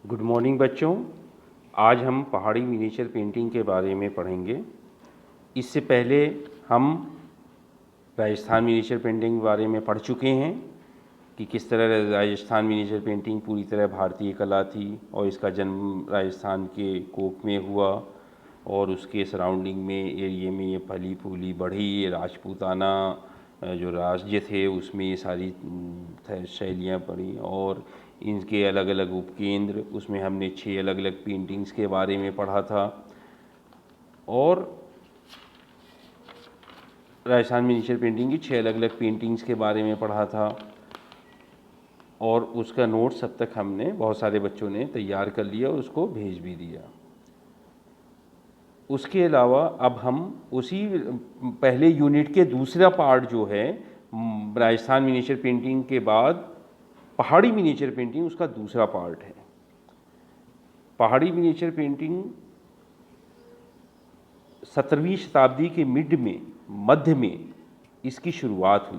Good morning बच्चों। आज हम पहाड़ी मिनिएचर पेंटिंग के बारे में पढ़ेंगे। इससे पहले हम राजस्थान मिनिएचर पेंटिंग के बारे में पढ़ चुके हैं कि किस तरह राजस्थान मिनिएचर पेंटिंग पूरी तरह भारतीय कला थी और इसका जन्म राजस्थान के कोक में हुआ और उसके सराउंडिंग में एरिए में ये फली फूली बढ़ी। ये राजपूताना जो राज्य थे उसमें ये सारी शैलियाँ पड़ी और इनके अलग अलग उपकेंद्र, उसमें हमने 6 अलग अलग पेंटिंग्स के बारे में पढ़ा था और राजस्थान मिनिएचर पेंटिंग की 6 अलग अलग पेंटिंग्स के बारे में पढ़ा था और उसका नोट्स अब तक हमने बहुत सारे बच्चों ने तैयार कर लिया और उसको भेज भी दिया। उसके अलावा अब हम उसी पहले यूनिट के दूसरा पार्ट जो है राजस्थान मिनिएचर पेंटिंग के बाद पहाड़ी मिनिएचर पेंटिंग, उसका दूसरा पार्ट है। पहाड़ी मिनिएचर पेंटिंग 17वीं शताब्दी के मध्य में इसकी शुरुआत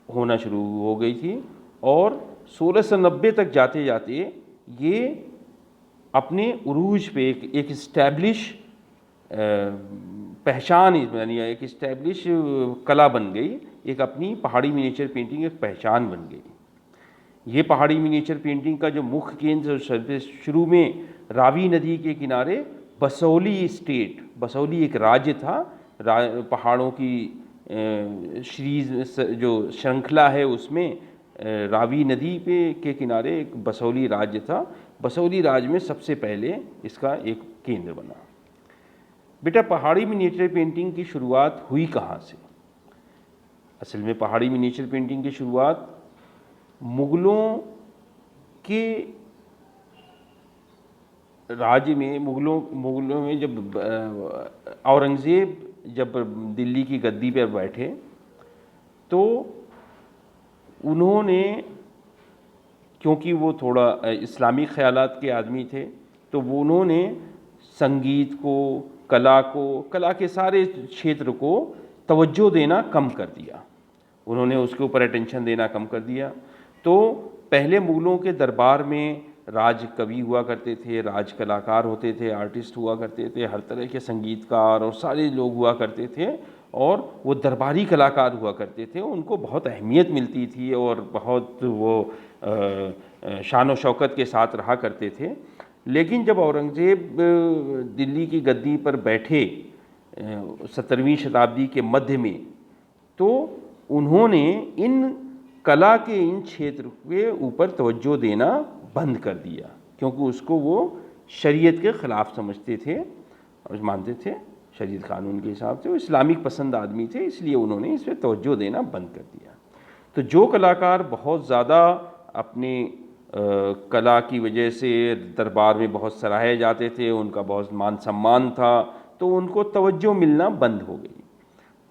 होना शुरू हो गई थी और 1690 तक जाते जाते ये अपने उरूज पे एक इस्टेब्लिश पहचान, यानी एक इस्टेब्लिश कला बन गई। एक अपनी पहाड़ी मिनिएचर पेंटिंग एक पहचान बन गई। ये पहाड़ी मिनिएचर पेंटिंग का जो मुख्य केंद्र शुरू में रावी नदी के किनारे बसौली स्टेट, बसौली एक राज्य था, पहाड़ों की जो श्रृंखला है उसमें रावी नदी के किनारे एक बसौली राज्य था। बसौली राज्य में सबसे पहले इसका एक केंद्र बना। बेटा, पहाड़ी मिनिएचर पेंटिंग की शुरुआत हुई कहाँ से? असल में पहाड़ी मिनिएचर पेंटिंग की शुरुआत मुगलों के राज्य में, मुगलों में जब औरंगज़ेब जब दिल्ली की गद्दी पर बैठे तो उन्होंने, क्योंकि वो थोड़ा इस्लामी ख़यालात के आदमी थे, तो वो उन्होंने संगीत को, कला के सारे क्षेत्र को तवज्जो देना कम कर दिया। उन्होंने उसके ऊपर अटेंशन देना कम कर दिया। तो पहले मुगलों के दरबार में राज कवि हुआ करते थे, राज कलाकार होते थे, आर्टिस्ट हुआ करते थे, हर तरह के संगीतकार और सारे लोग हुआ करते थे और वो दरबारी कलाकार हुआ करते थे। उनको बहुत अहमियत मिलती थी और बहुत वो शान और शौकत के साथ रहा करते थे। लेकिन जब औरंगज़ेब दिल्ली की गद्दी पर बैठे 17वीं शताब्दी के मध्य में, तो उन्होंने इन कला के इन क्षेत्र के ऊपर तवज्जो देना बंद कर दिया, क्योंकि उसको वो शरीयत के ख़िलाफ़ समझते थे और मानते थे शरीयत कानून के हिसाब से। वो इस्लामिक पसंद आदमी थे, इसलिए उन्होंने इस पर तवज्जो देना बंद कर दिया। तो जो कलाकार बहुत ज़्यादा अपने कला की वजह से दरबार में बहुत सराहे जाते थे, उनका बहुत मान सम्मान था, तो उनको तवज्जो मिलना बंद हो गई।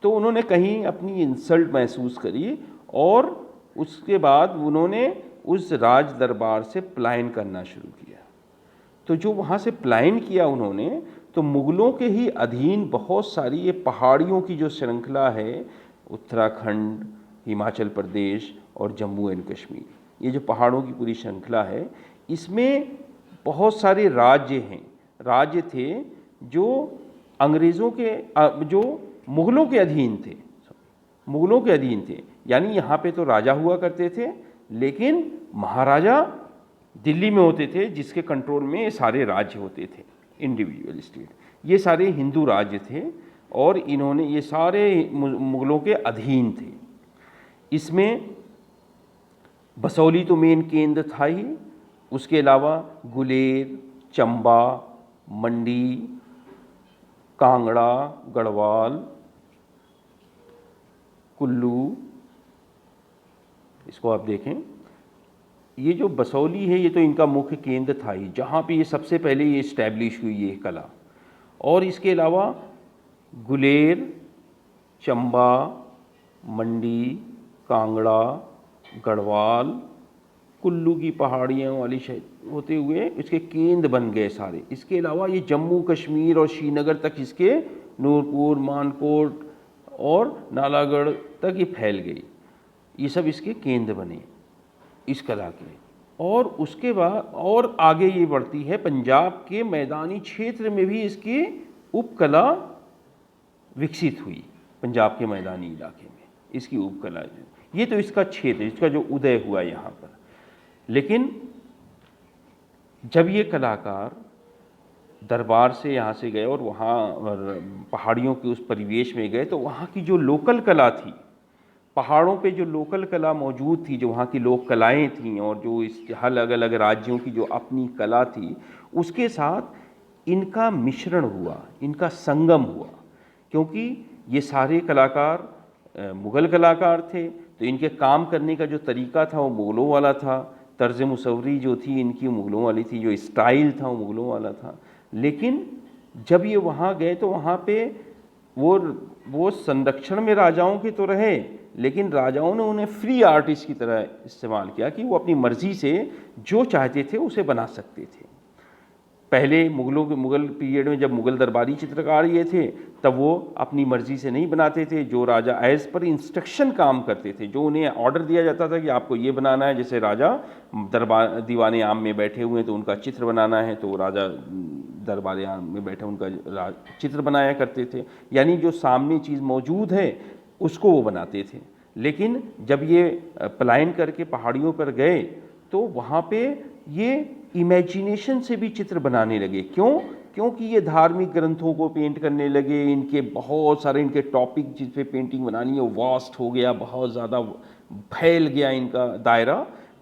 तो उन्होंने कहीं अपनी इंसल्ट महसूस करी और उसके बाद उन्होंने उस राज दरबार से पलायन करना शुरू किया। तो जो वहाँ से पलायन किया उन्होंने, तो मुग़लों के ही अधीन बहुत सारी ये पहाड़ियों की जो श्रृंखला है, उत्तराखंड, हिमाचल प्रदेश और जम्मू एंड कश्मीर, ये जो पहाड़ों की पूरी श्रृंखला है, इसमें बहुत सारे राज्य थे जो अंग्रेज़ों के, जो मुग़लों के अधीन थे। यानी यहाँ पे तो राजा हुआ करते थे, लेकिन महाराजा दिल्ली में होते थे, जिसके कंट्रोल में ये सारे राज्य होते थे, इंडिविजुअल स्टेट। ये सारे हिंदू राज्य थे और इन्होंने, ये सारे मुग़लों के अधीन थे। इसमें बसौली तो मेन केंद्र था ही, उसके अलावा गुलेर, चंबा, मंडी, कांगड़ा, गढ़वाल, कुल्लू, इसको आप देखें, ये जो बसौली है ये तो इनका मुख्य केंद्र था ही, जहाँ पे ये सबसे पहले ये इस्टेब्लिश हुई ये कला। और इसके अलावा गुलेर, चंबा, मंडी, कांगड़ा, गढ़वाल, कुल्लू की पहाड़ियों वाली होते हुए इसके केंद्र बन गए सारे। इसके अलावा ये जम्मू कश्मीर और श्रीनगर तक, इसके नूरपुर, मानकोट और नालागढ़ तक ये फैल गई। ये सब इसके केंद्र बने इस कला के। और उसके बाद और आगे ये बढ़ती है, पंजाब के मैदानी क्षेत्र में भी इसकी उपकला विकसित हुई। पंजाब के मैदानी इलाके में इसकी उपकला, ये तो इसका क्षेत्र, इसका जो उदय हुआ यहाँ पर। लेकिन जब ये कलाकार दरबार से यहाँ से गए और वहाँ पहाड़ियों के उस परिवेश में गए, तो वहाँ की जो लोकल कला थी, पहाड़ों पे जो लोकल कला मौजूद थी, जो वहाँ की लोक कलाएँ थीं और जो इस अलग अलग राज्यों की जो अपनी कला थी, उसके साथ इनका मिश्रण हुआ, इनका संगम हुआ। क्योंकि ये सारे कलाकार मुग़ल कलाकार थे, तो इनके काम करने का जो तरीका था वो मुग़लों वाला था, तर्ज़ मुसव्वरी जो थी इनकी मुग़लों वाली थी, जो स्टाइल था वो मुग़लों वाला था। लेकिन जब ये वहाँ गए तो वहाँ पे वो संरक्षण में राजाओं के तो रहे, लेकिन राजाओं ने उन्हें फ्री आर्टिस्ट की तरह इस्तेमाल किया कि वो अपनी मर्ज़ी से जो चाहते थे उसे बना सकते थे। पहले मुग़ल पीरियड में जब मुग़ल दरबारी चित्रकार ये थे, तब वो अपनी मर्ज़ी से नहीं बनाते थे, जो राजा एज़ पर इंस्ट्रक्शन काम करते थे, जो उन्हें ऑर्डर दिया जाता था कि आपको ये बनाना है। जैसे राजा दरबार दीवाने आम में बैठे हुए हैं तो उनका चित्र बनाना है, तो राजा दरबार आम में बैठे उनका चित्र बनाया करते थे, यानी जो सामने चीज़ मौजूद है उसको वो बनाते थे। लेकिन जब ये पलायन करके पहाड़ियों पर गए तो वहाँ पे ये इमेजिनेशन से भी चित्र बनाने लगे। क्यों? क्योंकि ये धार्मिक ग्रंथों को पेंट करने लगे, इनके बहुत सारे इनके टॉपिक जिस पे पेंटिंग बनानी है वो वास्ट हो गया, बहुत ज़्यादा फैल गया इनका दायरा।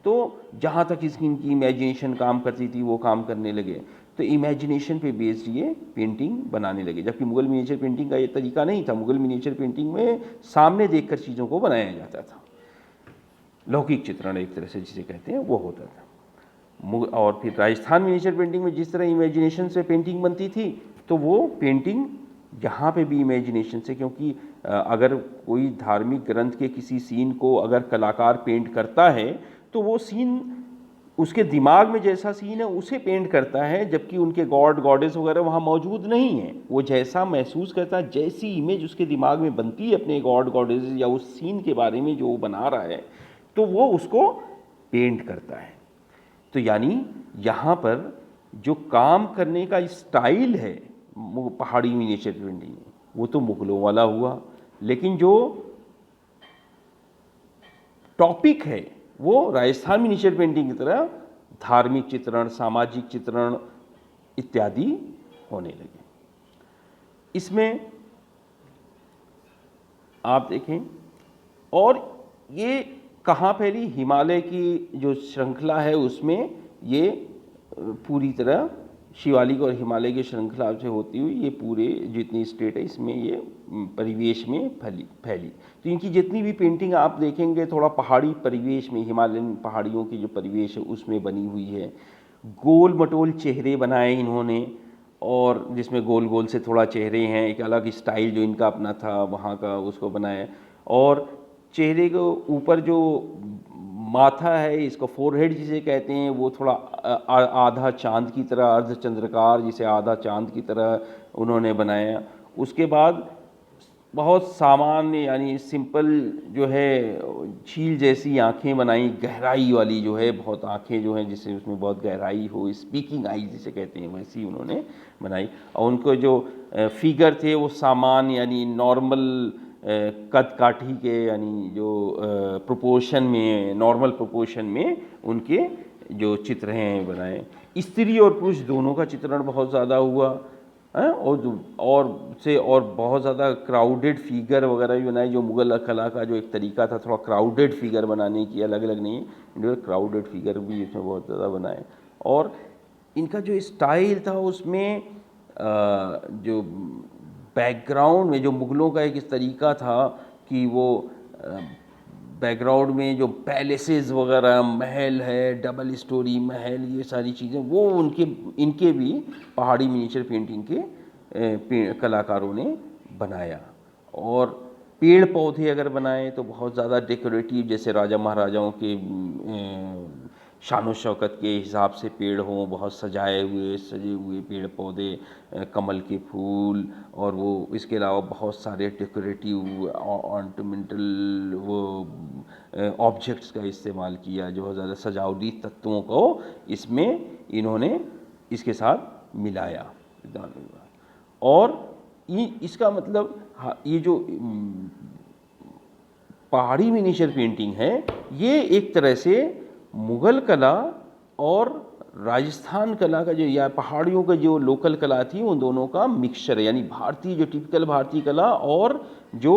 तो जहाँ तक इनकी इमेजिनेशन काम करती थी वो काम करने लगे, तो इमेजिनेशन पे बेस्ड ये पेंटिंग बनाने लगे। जबकि मुग़ल मिनिएचर पेंटिंग का ये तरीका नहीं था। मुग़ल मिनिएचर पेंटिंग में सामने देखकर चीज़ों को बनाया जाता था, लौकिक चित्रण एक तरह से जिसे कहते हैं वो होता था। और फिर राजस्थान मिनिएचर पेंटिंग में जिस तरह इमेजिनेशन से पेंटिंग बनती थी, तो वो पेंटिंग यहाँ पे भी इमेजिनेशन से, क्योंकि अगर कोई धार्मिक ग्रंथ के किसी सीन को अगर कलाकार पेंट करता है तो वो सीन उसके दिमाग में जैसा सीन है उसे पेंट करता है, जबकि उनके गॉड गॉडेस वगैरह वहाँ मौजूद नहीं है। वो जैसा महसूस करता है, जैसी इमेज उसके दिमाग में बनती है अपने गॉड गॉडेस या उस सीन के बारे में जो वो बना रहा है, तो वो उसको पेंट करता है। तो यानी यहाँ पर जो काम करने का स्टाइल है पहाड़ी मिनिएचर पेंटिंग में, वो तो मुग़लों वाला हुआ, लेकिन जो टॉपिक है वो राजस्थान मिनिएचर पेंटिंग की तरह धार्मिक चित्रण, सामाजिक चित्रण इत्यादि होने लगे। इसमें आप देखें, और ये कहाँ फैली? हिमालय की जो श्रृंखला है उसमें ये पूरी तरह शिवालिक और हिमालय की श्रृंखला से होती हुई ये पूरे जितनी स्टेट है इसमें ये परिवेश में फैली। तो इनकी जितनी भी पेंटिंग आप देखेंगे थोड़ा पहाड़ी परिवेश में, हिमालयन पहाड़ियों की जो परिवेश है उसमें बनी हुई है। गोल मटोल चेहरे बनाए इन्होंने, और जिसमें गोल गोल से थोड़ा चेहरे हैं, एक अलग स्टाइल जो इनका अपना था वहाँ का उसको बनाया। और चेहरे के ऊपर जो माथा है, इसको फोरहेड जिसे कहते हैं, वो थोड़ा आधा चांद की तरह, अर्ध चंद्रकार जिसे आधा चांद की तरह उन्होंने बनाया। उसके बाद बहुत सामान्य यानी सिंपल जो है झील जैसी आँखें बनाई, गहराई वाली जो है, बहुत आँखें जो हैं जिससे उसमें बहुत गहराई हो, स्पीकिंग आई जिसे कहते हैं, वैसी उन्होंने बनाई। और उनको जो फिगर थे वो सामान्य यानी नॉर्मल कद काठी के, यानी जो प्रोपोर्शन में, नॉर्मल प्रोपोर्शन में उनके जो चित्र हैं बनाए। स्त्री और पुरुष दोनों का चित्रण बहुत ज़्यादा हुआ है, और बहुत ज़्यादा क्राउडेड फिगर वगैरह भी बनाए। जो मुग़ल कला का जो एक तरीका था थोड़ा क्राउडेड फिगर बनाने की, अलग अलग नहीं, क्राउडेड फिगर भी इसमें बहुत ज़्यादा बनाए। और इनका जो स्टाइल था उसमें जो बैकग्राउंड में जो मुग़लों का एक इस तरीका था कि वो बैकग्राउंड में जो पैलेसेस वगैरह, महल है, डबल स्टोरी महल, ये सारी चीज़ें वो इनके भी पहाड़ी मिनिएचर पेंटिंग के कलाकारों ने बनाया। और पेड़ पौधे अगर बनाए तो बहुत ज़्यादा डेकोरेटिव, जैसे राजा महाराजाओं के शान व शौकत के हिसाब से पेड़ हों, बहुत सजे हुए पेड़ पौधे, कमल के फूल, और वो इसके अलावा बहुत सारे डेकोरेटिव ऑर्नामेंटल वो ऑब्जेक्ट्स का इस्तेमाल किया, जो बहुत ज़्यादा सजावटी तत्वों को इसमें इन्होंने इसके साथ मिलाया। और इसका मतलब ये जो पहाड़ी मिनीचर पेंटिंग है, ये एक तरह से मुग़ल कला और राजस्थान कला का जो, या पहाड़ियों का जो लोकल कला थी, उन दोनों का मिक्सचर है। यानी भारतीय जो टिपिकल भारतीय कला और जो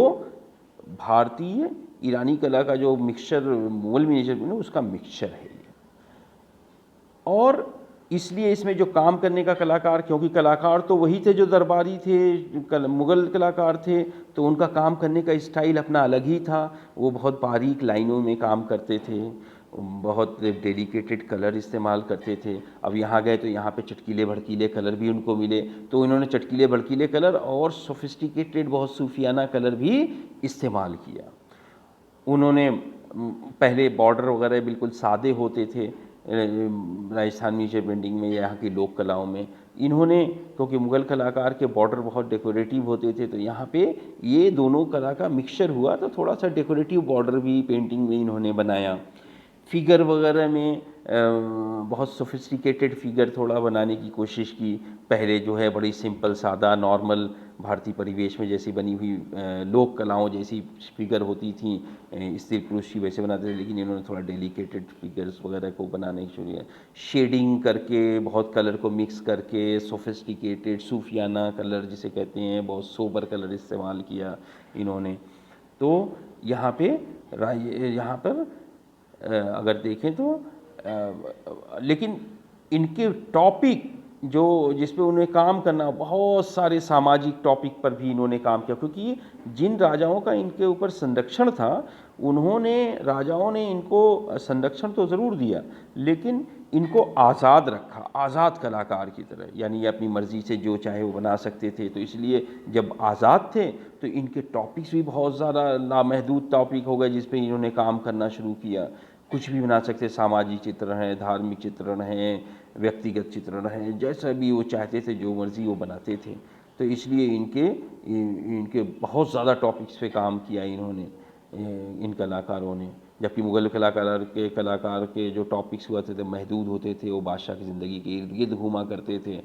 भारतीय ईरानी कला का जो मिक्सचर मुग़ल मिनीचर पेंटिंग, उसका मिक्सचर है ये। और इसलिए इसमें जो काम करने का कलाकार, क्योंकि कलाकार तो वही थे जो दरबारी थे, मुग़ल कलाकार थे, तो उनका काम करने का स्टाइल अपना अलग ही था। वो बहुत बारीक लाइनों में काम करते थे, बहुत डेलिकेटेड कलर इस्तेमाल करते थे। अब यहाँ गए तो यहाँ पे चटकीले भड़कीले कलर भी उनको मिले, तो इन्होंने चटकीले भड़कीले कलर और सोफिस्टिकेटेड बहुत सूफियाना कलर भी इस्तेमाल किया। उन्होंने पहले बॉर्डर वगैरह बिल्कुल सादे होते थे राजस्थान मिनीचर पेंटिंग में, यहाँ की लोक कलाओं में। इन्होंने, क्योंकि मुग़ल कलाकार के बॉर्डर बहुत डेकोरेटिव होते थे, तो यहाँ पे ये दोनों कला का मिक्सचर हुआ, तो थोड़ा सा डेकोरेटिव बॉर्डर भी पेंटिंग में इन्होंने बनाया। फिगर वगैरह में बहुत सोफिस्टिकेटेड फिगर थोड़ा बनाने की कोशिश की। पहले जो है बड़ी सिंपल सादा नॉर्मल भारतीय परिवेश में जैसी बनी हुई लोक कलाओं जैसी फिगर होती थी, स्त्री पुरुष की वैसे बनाते थे, लेकिन इन्होंने थोड़ा डेलिकेटेड फिगर्स वगैरह को बनाने शुरू किया, शेडिंग करके, बहुत कलर को मिक्स करके, सोफिस्टिकेटेड सूफियाना कलर जिसे कहते हैं, बहुत सोबर कलर इस्तेमाल किया इन्होंने। तो यहाँ पर अगर देखें तो लेकिन इनके टॉपिक जो जिस पे उन्हें काम करना, बहुत सारे सामाजिक टॉपिक पर भी इन्होंने काम किया, क्योंकि जिन राजाओं का इनके ऊपर संरक्षण था, राजाओं ने इनको संरक्षण तो ज़रूर दिया, लेकिन इनको आज़ाद रखा, आज़ाद कलाकार की तरह। यानी ये अपनी मर्ज़ी से जो चाहे वो बना सकते थे। तो इसलिए जब आज़ाद थे तो इनके टॉपिक्स भी बहुत ज़्यादा लामहदूद टॉपिक हो गए जिस पे इन्होंने काम करना शुरू किया। कुछ भी बना सकते, सामाजिक चित्रण है, धार्मिक चित्रण है, व्यक्तिगत चित्रण है, जैसा भी वो चाहते थे, जो मर्ज़ी वो बनाते थे। तो इसलिए इनके बहुत ज़्यादा टॉपिक्स पे काम किया इन्होंने, इन कलाकारों ने। जबकि मुग़ल कलाकार के जो टॉपिक्स हुआ थे महदूद होते थे, वो बादशाह की ज़िंदगी के इर्द गिर्द घूमा करते थे।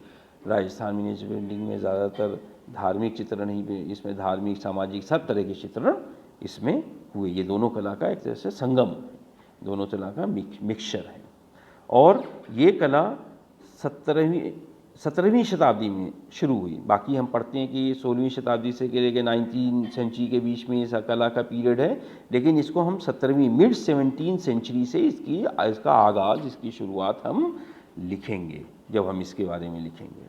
राजस्थान मिनीचर पेंटिंग में ज़्यादातर धार्मिक चित्रण ही, इसमें धार्मिक सामाजिक सब तरह के चित्रण इसमें हुए। ये दोनों कला का एक तरह से संगम, दोनों कला का मिक्सचर है। और ये कला 17वीं शताब्दी में शुरू हुई। बाकी हम पढ़ते हैं कि 16वीं शताब्दी से लेकर 19वीं सेंचुरी के बीच में इस कला का पीरियड है, लेकिन इसको हम 17वीं मिड 17th सेंचुरी से इसका आगाज़, इसकी शुरुआत हम लिखेंगे जब हम इसके बारे में लिखेंगे।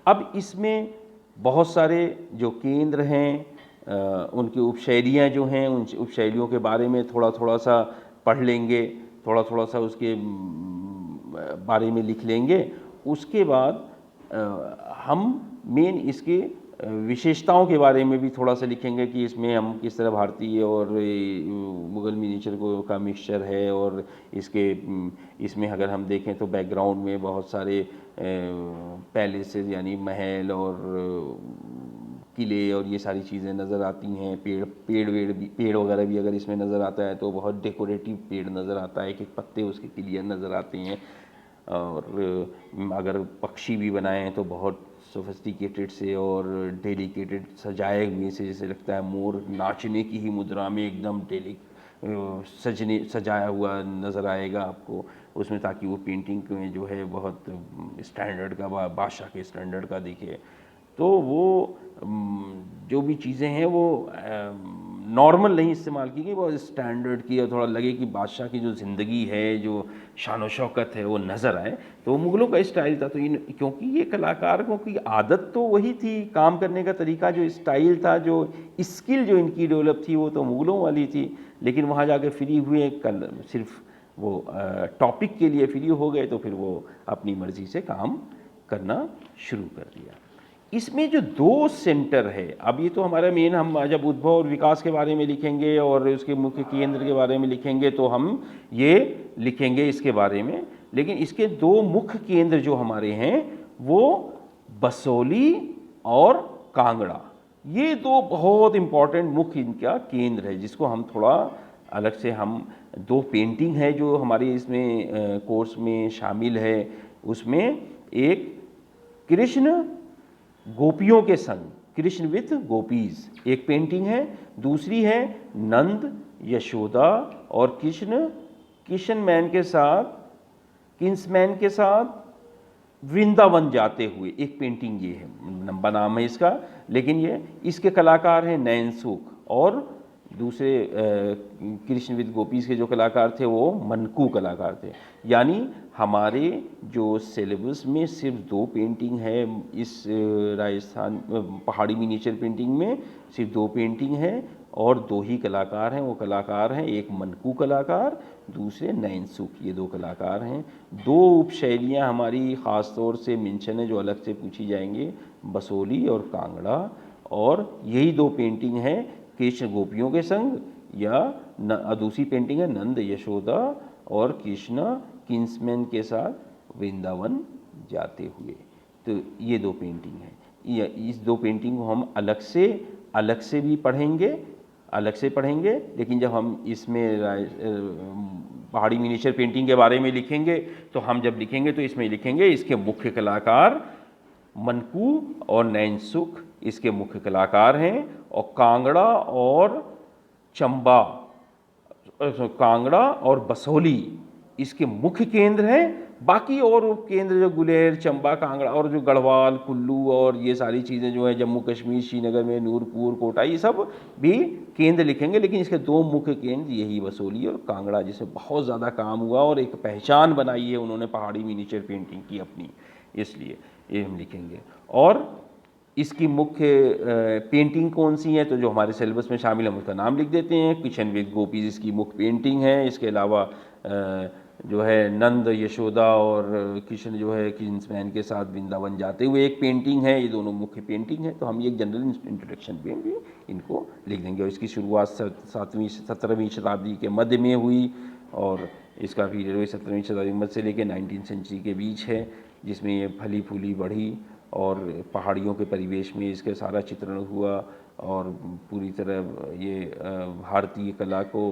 अब इसमें बहुत सारे जो केंद्र हैं, उनकी उपशैलियाँ जो हैं, उन उपशैलियों के बारे में थोड़ा सा पढ़ लेंगे, थोड़ा सा उसके बारे में लिख लेंगे। उसके बाद हम मेन इसके विशेषताओं के बारे में भी थोड़ा सा लिखेंगे कि इसमें हम किस तरह भारतीय और मुग़ल मिनीचर का मिक्सचर है। और इसमें अगर हम देखें तो बैकग्राउंड में बहुत सारे पैलेसेस यानी महल और किले और ये सारी चीज़ें नज़र आती हैं। पेड़ वगैरह भी अगर इसमें नज़र आता है तो बहुत डेकोरेटिव पेड़ नज़र आता है, एक पत्ते उसके क्लियर नज़र आते हैं। और अगर पक्षी भी बनाए हैं तो बहुत सोफिस्टिकेटेड से और डेलिकेटेड सजाए हुए से, जैसे लगता है मोर नाचने की ही मुद्रा में एकदम सजाया हुआ नज़र आएगा आपको उसमें, ताकि वो पेंटिंग में जो है बहुत स्टैंडर्ड का, बादशाह के स्टैंडर्ड का दिखे। तो वो जो भी चीज़ें हैं वो नॉर्मल नहीं इस्तेमाल की गई, वो स्टैंडर्ड की, और थोड़ा लगे कि बादशाह की जो ज़िंदगी है, जो शान व शौकत है, वो नज़र आए। तो वो मुग़लों का स्टाइल था। तो क्योंकि ये कलाकारों की आदत तो वही थी, काम करने का तरीका, जो स्टाइल था, जो स्किल जो इनकी डेवलप थी, वो तो मुग़लों वाली थी। लेकिन वहाँ जाके फ्री हुए, सिर्फ वो टॉपिक के लिए फ्री हो गए, तो फिर वो अपनी मर्ज़ी से काम करना शुरू कर दिया। इसमें जो 2 सेंटर है, अब ये तो हमारा मेन, हम जब उद्भव और विकास के बारे में लिखेंगे और उसके मुख्य केंद्र के बारे में लिखेंगे तो हम ये लिखेंगे इसके बारे में, लेकिन इसके दो मुख्य केंद्र जो हमारे हैं वो बसोली और कांगड़ा, ये दो बहुत इम्पॉर्टेंट मुख्य इनका केंद्र है, जिसको हम थोड़ा अलग से हम दो पेंटिंग है जो हमारे इसमें कोर्स में शामिल है। उसमें एक कृष्ण गोपियों के संग, कृष्ण विथ गोपीज एक पेंटिंग है, दूसरी है नंद यशोदा और किशनमैन के साथ, किंग्समैन के साथ वृंदावन जाते हुए एक पेंटिंग, ये है लंबा नाम है इसका, लेकिन ये इसके कलाकार हैं नयन सुख, और दूसरे कृष्ण विद गोपीज के जो कलाकार थे वो मनकू कलाकार थे। यानी हमारे जो सिलेबस में सिर्फ दो पेंटिंग है, इस राजस्थान पहाड़ी मिनिएचर पेंटिंग में सिर्फ दो पेंटिंग है और दो ही कलाकार हैं। वो कलाकार हैं एक मनकू कलाकार, दूसरे नयन सुख, ये दो कलाकार हैं। दो उपशैलियाँ हमारी ख़ास तौर से मेंशन है जो अलग से पूछी जाएंगे, बसोली और कांगड़ा, और यही दो पेंटिंग है कृष्ण गोपियों के संग, या दूसरी पेंटिंग है नंद यशोदा और कृष्ण किंग्समैन के साथ वृंदावन जाते हुए। तो ये दो पेंटिंग है, इस दो पेंटिंग को हम अलग से भी पढ़ेंगे, लेकिन जब हम इसमें पहाड़ी मिनिएचर पेंटिंग के बारे में लिखेंगे तो हम जब लिखेंगे तो इसमें लिखेंगे इसके मुख्य कलाकार मनकू और नयन सुख इसके मुख्य कलाकार हैं, और कांगड़ा और बसोली इसके मुख्य केंद्र हैं। बाकी और केंद्र जो गुलेर, चंबा, कांगड़ा और जो गढ़वाल, कुल्लू और ये सारी चीज़ें जो है जम्मू कश्मीर, श्रीनगर में नूरपुर, कोटा, ये सब भी केंद्र लिखेंगे, लेकिन इसके दो मुख्य केंद्र यही बसोली और कांगड़ा, जिससे बहुत ज़्यादा काम हुआ और एक पहचान बनाई है उन्होंने पहाड़ी मिनिएचर पेंटिंग की अपनी, इसलिए ये हम लिखेंगे। और इसकी मुख्य पेंटिंग कौन सी है, तो जो हमारे सिलेबस में शामिल है उसका नाम लिख देते हैं। कृष्ण विद गोपीज इसकी मुख्य पेंटिंग है, इसके अलावा जो है नंद यशोदा और कृष्ण जो है किंग्समैन के साथ वृंदावन जाते हुए एक पेंटिंग है, ये दोनों मुख्य पेंटिंग है। तो हम ये एक जनरल इंट्रोडक्शन पे भी इनको लिख देंगे। और इसकी शुरुआत 17वीं शताब्दी के मध्य में हुई और इसका पीरियड 17वीं शताब्दी मध्य से लेकर 19th सेंचुरी के बीच है, जिसमें ये फली फूली बढ़ी और पहाड़ियों के परिवेश में इसका सारा चित्रण हुआ, और पूरी तरह ये भारतीय कला को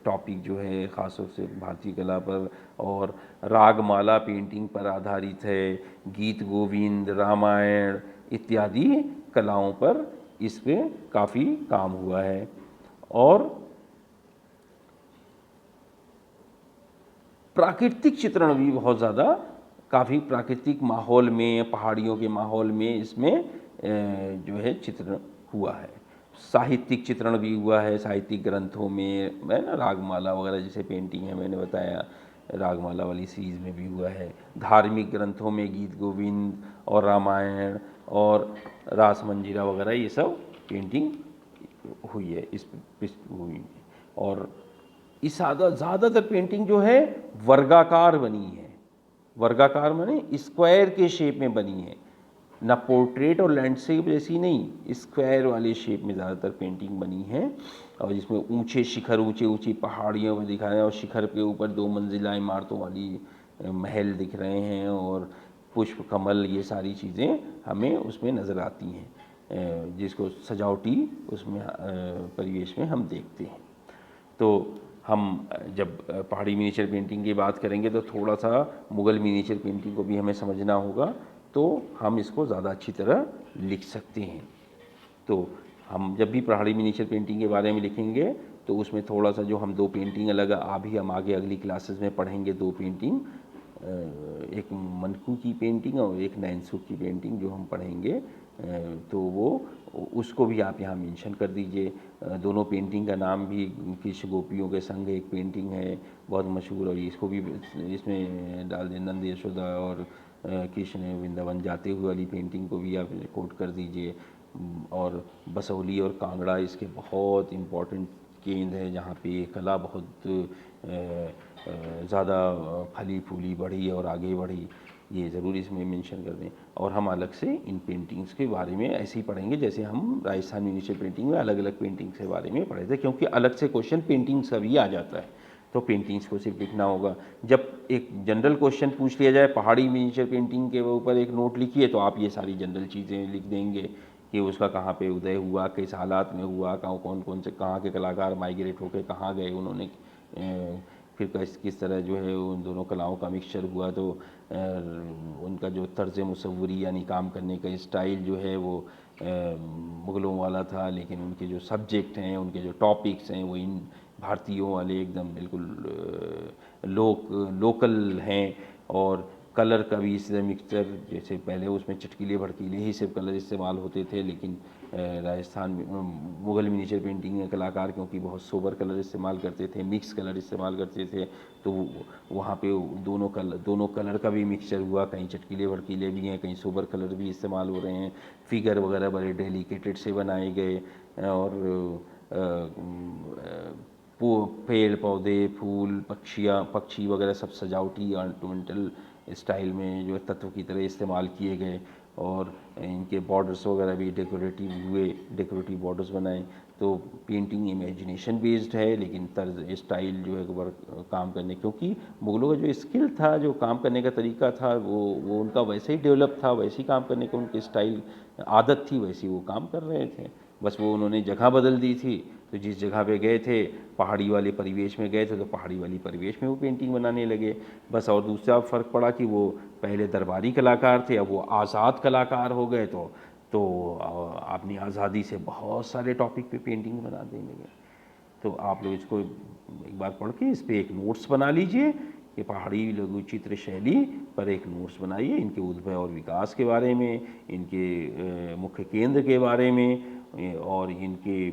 टॉपिक जो है ख़ास तौर से भारतीय कला पर और रागमाला पेंटिंग पर आधारित है। गीत गोविंद, रामायण इत्यादि कलाओं पर इस पे काफ़ी काम हुआ है। और प्राकृतिक चित्रण भी बहुत ज़्यादा, काफ़ी प्राकृतिक माहौल में, पहाड़ियों के माहौल में इसमें जो है चित्रण हुआ है। साहित्यिक चित्रण भी हुआ है, साहित्यिक ग्रंथों में ना रागमाला वगैरह जैसे पेंटिंग है मैंने बताया, रागमाला वाली सीरीज़ में भी हुआ है। धार्मिक ग्रंथों में गीत गोविंद और रामायण और रास मंजीरा वगैरह ये सब पेंटिंग हुई है इस हुई है। और इस ज़्यादातर पेंटिंग जो है वर्गाकार बनी है, वर्गाकार माने स्क्वायर के शेप में बनी है, ना पोर्ट्रेट और लैंडस्केप जैसी नहीं, स्क्वायर वाले शेप में ज़्यादातर पेंटिंग बनी है। और जिसमें ऊंचे शिखर, ऊंची पहाड़ियों में दिखा रहे हैं और शिखर के ऊपर 2 मंजिला इमारतों वाली महल दिख रहे हैं और पुष्प कमल, ये सारी चीज़ें हमें उसमें नज़र आती हैं, जिसको सजावटी उसमें परिवेश में हम देखते हैं। तो हम जब पहाड़ी मिनिएचर पेंटिंग की बात करेंगे तो थोड़ा सा मुग़ल मिनिएचर पेंटिंग को भी हमें समझना होगा, तो हम इसको ज़्यादा अच्छी तरह लिख सकते हैं। तो हम जब भी पहाड़ी मिनिएचर पेंटिंग के बारे में लिखेंगे तो उसमें थोड़ा सा जो हम 2 पेंटिंग अलग अभी हम आगे अगली क्लासेस में पढ़ेंगे, 2 पेंटिंग, एक मनकू की पेंटिंग और एक नयन सुख की पेंटिंग जो हम पढ़ेंगे, तो वो उसको भी आप यहाँ मेंशन कर दीजिए। दोनों पेंटिंग का नाम भी, कृष्ण गोपियों के संग एक पेंटिंग है बहुत मशहूर, और इसको भी इसमें डाल दें, नंद यशोदा और कृष्ण वृंदावन जाते हुए वाली पेंटिंग को भी आप कोट कर दीजिए। और बसोली और कांगड़ा इसके बहुत इम्पोर्टेंट केंद्र है जहाँ पे ये कला बहुत ज़्यादा फली फूली बढ़ी और आगे बढ़ी, ये ज़रूर इसमें मेंशन कर दें। और हम अलग से इन पेंटिंग्स के बारे में ऐसे ही पढ़ेंगे जैसे हम राजस्थान मिनिएचर पेंटिंग में अलग अलग पेंटिंग्स के बारे में पढ़े थे, क्योंकि अलग से क्वेश्चन पेंटिंग्स का भी आ जाता है। तो पेंटिंग्स को सिर्फ लिखना होगा। जब एक जनरल क्वेश्चन पूछ लिया जाए पहाड़ी मिनिएचर पेंटिंग के ऊपर एक नोट लिखिए, तो आप ये सारी जनरल चीज़ें लिख देंगे कि उसका कहाँ पे उदय हुआ, किस हालात में हुआ, कौन कौन से कहाँ के कलाकार माइग्रेट होकर कहाँ गए उन्होंने, फिर किस तरह जो है उन दोनों कलाओं का मिक्सचर हुआ, तो उनका जो तर्ज मुसव्वरी यानी काम करने का स्टाइल जो है वो मुग़लों वाला था, लेकिन उनके जो सब्जेक्ट हैं, उनके जो टॉपिक्स हैं वो इन भारतीयों वाले एकदम बिल्कुल लोकल हैं। और कलर का भी इस मिक्सचर, जैसे पहले उसमें चटकीले भड़कीले ही सिर्फ कलर इस्तेमाल होते थे, लेकिन राजस्थान में मुग़ल मिनिएचर पेंटिंग में कलाकार क्योंकि बहुत सोबर कलर इस्तेमाल करते थे, मिक्स कलर इस्तेमाल करते थे, तो वहाँ पे दोनों कलर का भी मिक्सचर हुआ, कहीं चटकीले भड़कीले भी हैं, कहीं सोबर कलर भी इस्तेमाल हो रहे हैं। फिगर वगैरह बड़े डेलिकेटेड से बनाए गए, और पेड़ पौधे फूल पक्षी वगैरह सब सजावटी ऑर्नामेंटल स्टाइल में जो तत्व की तरह इस्तेमाल किए गए, और इनके बॉर्डर्स वगैरह भी डेकोरेटिव हुए, डेकोरेटिव बॉर्डर्स बनाए। तो पेंटिंग इमेजिनेशन बेस्ड है, लेकिन तर्ज स्टाइल जो है काम करने, क्योंकि मुग़लों का जो स्किल था, जो काम करने का तरीका था, वो उनका वैसे ही डेवलप था, वैसे ही काम करने का उनकी स्टाइल आदत थी, वैसे ही वो काम कर रहे थे। बस वो उन्होंने जगह बदल दी थी, तो जिस जगह पे गए थे पहाड़ी वाले परिवेश में गए थे, तो पहाड़ी वाली परिवेश में वो पेंटिंग बनाने लगे बस। और दूसरा फ़र्क पड़ा कि वो पहले दरबारी कलाकार थे, अब वो आज़ाद कलाकार हो गए, तो अपनी आज़ादी से बहुत सारे टॉपिक पे पेंटिंग बनाने लगे। तो आप लोग इसको एक बार पढ़ के इस पर एक नोट्स बना लीजिए कि पहाड़ी लघु चित्र शैली पर एक नोट्स बनाइए, इनके उद्भव और विकास के बारे में, इनके मुख्य केंद्र के बारे में, और इनके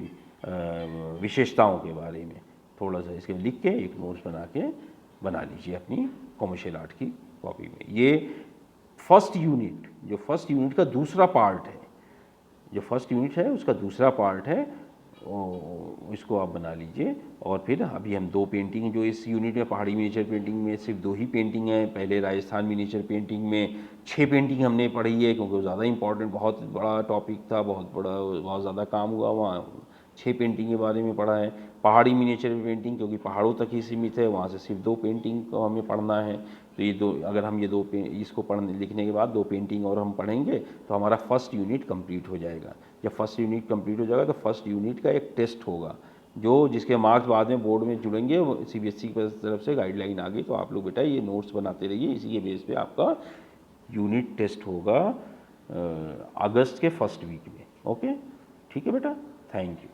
विशेषताओं के बारे में थोड़ा सा इसके लिख के एक नोट्स बना लीजिए अपनी कॉमर्शियल आर्ट की कॉपी में। ये फर्स्ट यूनिट का दूसरा पार्ट है, जो फर्स्ट यूनिट है उसका दूसरा पार्ट है, इसको आप बना लीजिए। और फिर अभी हम 2 पेंटिंग जो इस यूनिट में, पहाड़ी मिनिएचर पेंटिंग में सिर्फ 2 ही पेंटिंग हैं। पहले राजस्थान मिनिएचर पेंटिंग में 6 पेंटिंग हमने पढ़ी है, क्योंकि वो ज़्यादा इंपॉर्टेंट, बहुत बड़ा टॉपिक था, बहुत ज़्यादा काम हुआ वहाँ, 6 पेंटिंग के बारे में पढ़ा है। पहाड़ी मिनिएचर पेंटिंग क्योंकि पहाड़ों तक ही सीमित है, वहाँ से सिर्फ 2 पेंटिंग को हमें पढ़ना है। तो ये अगर हम इसको लिखने के बाद 2 पेंटिंग और हम पढ़ेंगे, तो हमारा फर्स्ट यूनिट कंप्लीट हो जाएगा। जब फर्स्ट यूनिट कंप्लीट हो जाएगा, तो फर्स्ट यूनिट का एक टेस्ट होगा, जिसके मार्क्स बाद में बोर्ड में जुड़ेंगे। CBSE की तरफ से गाइडलाइन आ गई, तो आप लोग बेटा ये नोट्स बनाते रहिए, इसी के बेस पे आपका यूनिट टेस्ट होगा अगस्त के फर्स्ट वीक में। ओके, ठीक है बेटा, थैंक यू।